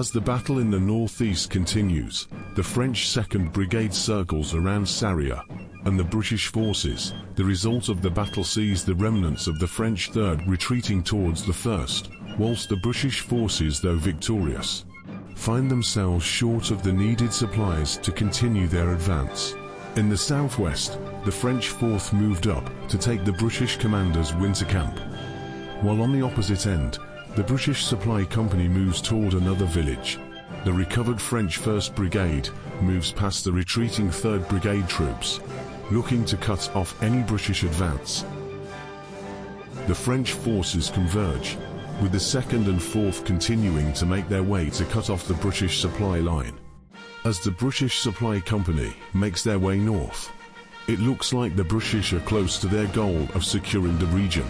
As the battle in the northeast continues, the French 2nd Brigade circles around Sarria, and the British forces. The result of the battle sees the remnants of the French 3rd retreating towards the 1st, whilst the British forces, though victorious, find themselves short of the needed supplies to continue their advance. In the southwest, the French 4th moved up to take the British commander's winter camp, while on the opposite end, the British Supply Company moves toward another village. The recovered French 1st Brigade moves past the retreating 3rd Brigade troops, looking to cut off any British advance. The French forces converge, with the 2nd and 4th continuing to make their way to cut off the British supply line. As the British Supply Company makes their way north, it looks like the British are close to their goal of securing the region.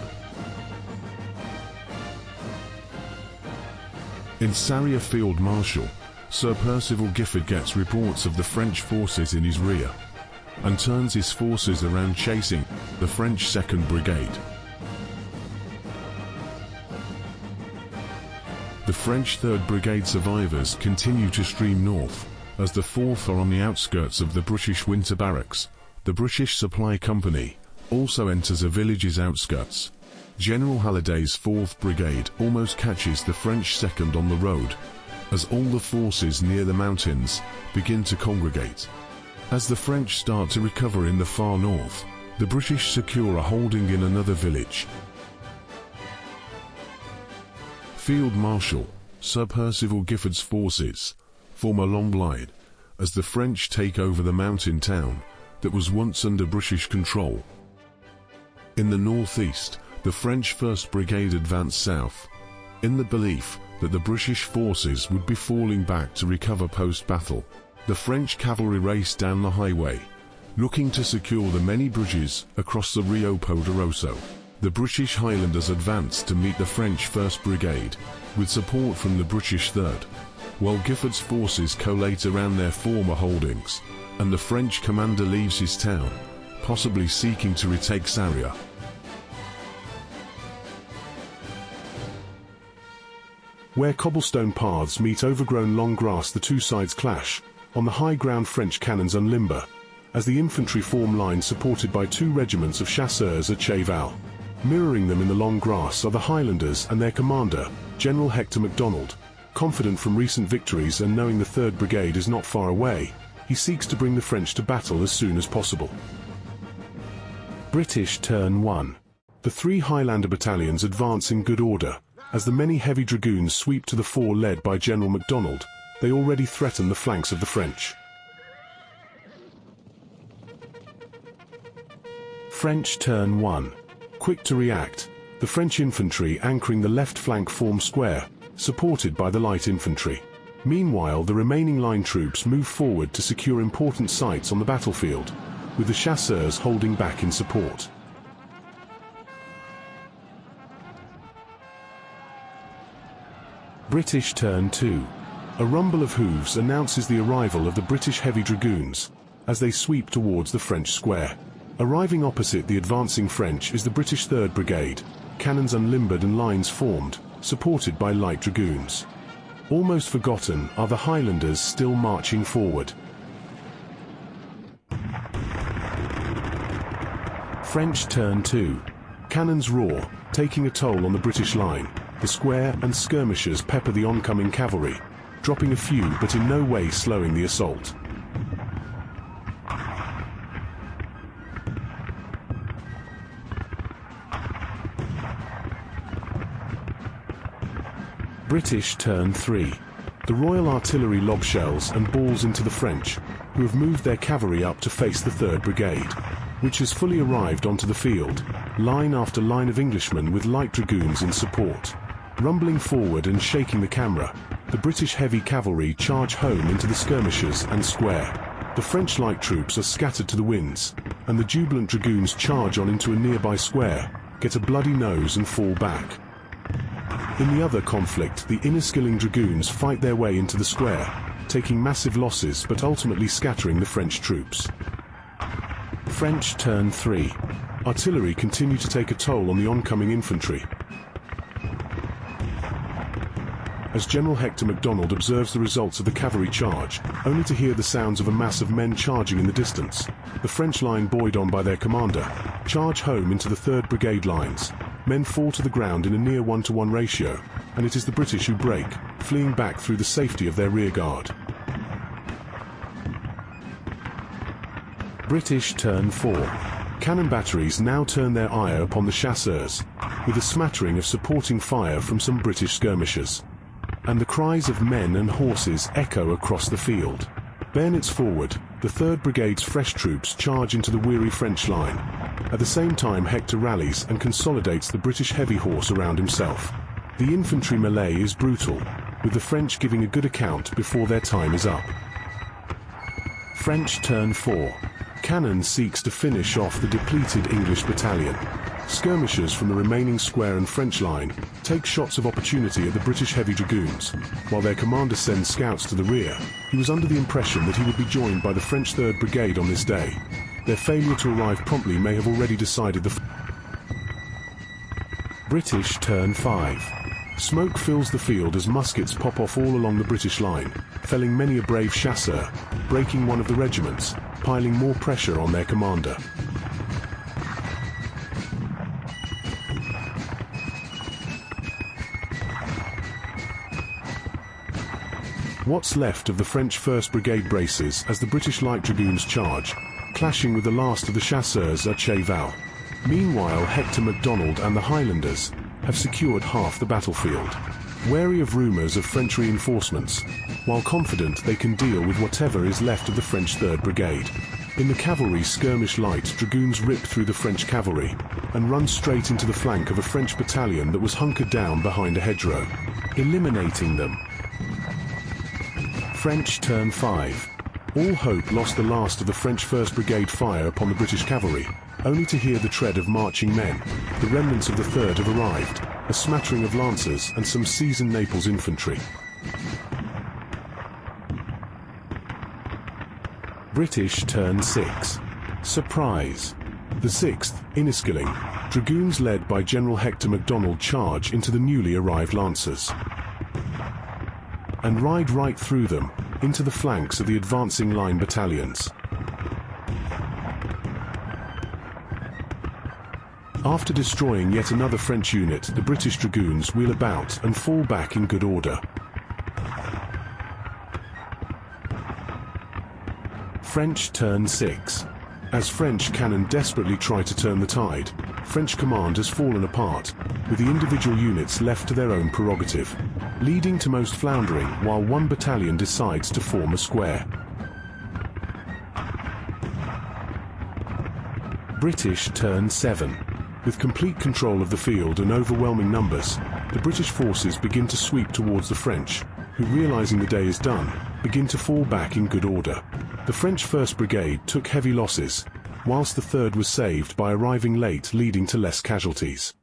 In Sarria Field Marshal, Sir Percival Giffard gets reports of the French forces in his rear, and turns his forces around chasing the French 2nd Brigade. The French 3rd Brigade survivors continue to stream north, as the 4th are on the outskirts of the British winter barracks. The British Supply Company also enters a village's outskirts. General Halliday's 4th Brigade almost catches the French 2nd on the road, as all the forces near the mountains begin to congregate. As the French start to recover in the far north, the British secure a holding in another village. Field Marshal Sir Percival Giffard's forces form a long line as the French take over the mountain town that was once under British control. In the northeast, the French 1st Brigade advanced south, in the belief that the British forces would be falling back to recover post-battle. The French cavalry raced down the highway, looking to secure the many bridges across the Rio Poderoso. The British Highlanders advanced to meet the French 1st Brigade, with support from the British 3rd, while Giffard's forces collate around their former holdings, and the French commander leaves his town, possibly seeking to retake Sarria. Where cobblestone paths meet overgrown long grass, the two sides clash. On the high ground, French cannons unlimber, as the infantry form line supported by 2 regiments of chasseurs at Cheval. Mirroring them in the long grass are the Highlanders and their commander, General Hector MacDonald. Confident from recent victories and knowing the 3rd Brigade is not far away, he seeks to bring the French to battle as soon as possible. British turn 1. The 3 Highlander battalions advance in good order, as the many heavy dragoons sweep to the fore led by General MacDonald. They already threaten the flanks of the French. French turn 1. Quick to react, the French infantry anchoring the left flank form square, supported by the light infantry. Meanwhile, the remaining line troops move forward to secure important sites on the battlefield, with the chasseurs holding back in support. British turn 2. A rumble of hooves announces the arrival of the British heavy dragoons, as they sweep towards the French square. Arriving opposite the advancing French is the British 3rd Brigade, cannons unlimbered and lines formed, supported by light dragoons. Almost forgotten are the Highlanders still marching forward. French turn 2. Cannons roar, taking a toll on the British line. The square and skirmishers pepper the oncoming cavalry, dropping a few but in no way slowing the assault. British turn 3. The Royal Artillery lob shells and balls into the French, who have moved their cavalry up to face the 3rd Brigade, which has fully arrived onto the field, line after line of Englishmen with light dragoons in support. Rumbling forward and shaking the camera, the British heavy cavalry charge home into the skirmishers and square. The French light troops are scattered to the winds, and the jubilant dragoons charge on into a nearby square, get a bloody nose and fall back. In the other conflict, the Inniskilling dragoons fight their way into the square, taking massive losses but ultimately scattering the French troops. French turn 3. Artillery continue to take a toll on the oncoming infantry. as General Hector MacDonald observes the results of the cavalry charge, only to hear the sounds of a mass of men charging in the distance. The French line, buoyed on by their commander, charge home into the 3rd Brigade lines. Men fall to the ground in a near 1-to-1 ratio, and it is the British who break, fleeing back through the safety of their rear guard. British turn 4. Cannon batteries now turn their ire upon the chasseurs, with a smattering of supporting fire from some British skirmishers. And the cries of men and horses echo across the field. Bayonets forward, the 3rd Brigade's fresh troops charge into the weary French line. At the same time, Hector rallies and consolidates the British heavy horse around himself. The infantry melee is brutal, with the French giving a good account before their time is up. French turn 4. Cannon seeks to finish off the depleted English battalion. Skirmishers from the remaining square and French line take shots of opportunity at the British heavy dragoons. While their commander sends scouts to the rear, he was under the impression that he would be joined by the French 3rd Brigade on this day. Their failure to arrive promptly may have already decided the British turn 5. Smoke fills the field as muskets pop off all along the British line, felling many a brave chasseur, breaking one of the regiments, piling more pressure on their commander. What's left of the French 1st Brigade braces as the British light dragoons charge, clashing with the last of the chasseurs at Cheval. Meanwhile, Hector MacDonald and the Highlanders have secured half the battlefield. Wary of rumours of French reinforcements, while confident they can deal with whatever is left of the French 3rd Brigade. In the cavalry skirmish, light dragoons rip through the French cavalry and run straight into the flank of a French battalion that was hunkered down behind a hedgerow, eliminating them. French turn 5. All hope lost the last of the French 1st Brigade fire upon the British cavalry, only to hear the tread of marching men. The remnants of the 3rd have arrived, a smattering of lancers and some seasoned Naples infantry. British turn 6. Surprise. The 6th, Inniskilling, dragoons led by General Hector MacDonald charge into the newly arrived lancers and ride right through them, into the flanks of the advancing line battalions. After destroying yet another French unit, the British dragoons wheel about and fall back in good order. French turn 6. As French cannon desperately try to turn the tide, French command has fallen apart, with the individual units left to their own prerogative, leading to most floundering while one battalion decides to form a square. British turn 7. With complete control of the field and overwhelming numbers, the British forces begin to sweep towards the French, who, realizing the day is done, begin to fall back in good order. The French 1st Brigade took heavy losses, whilst the 3rd was saved by arriving late, leading to less casualties.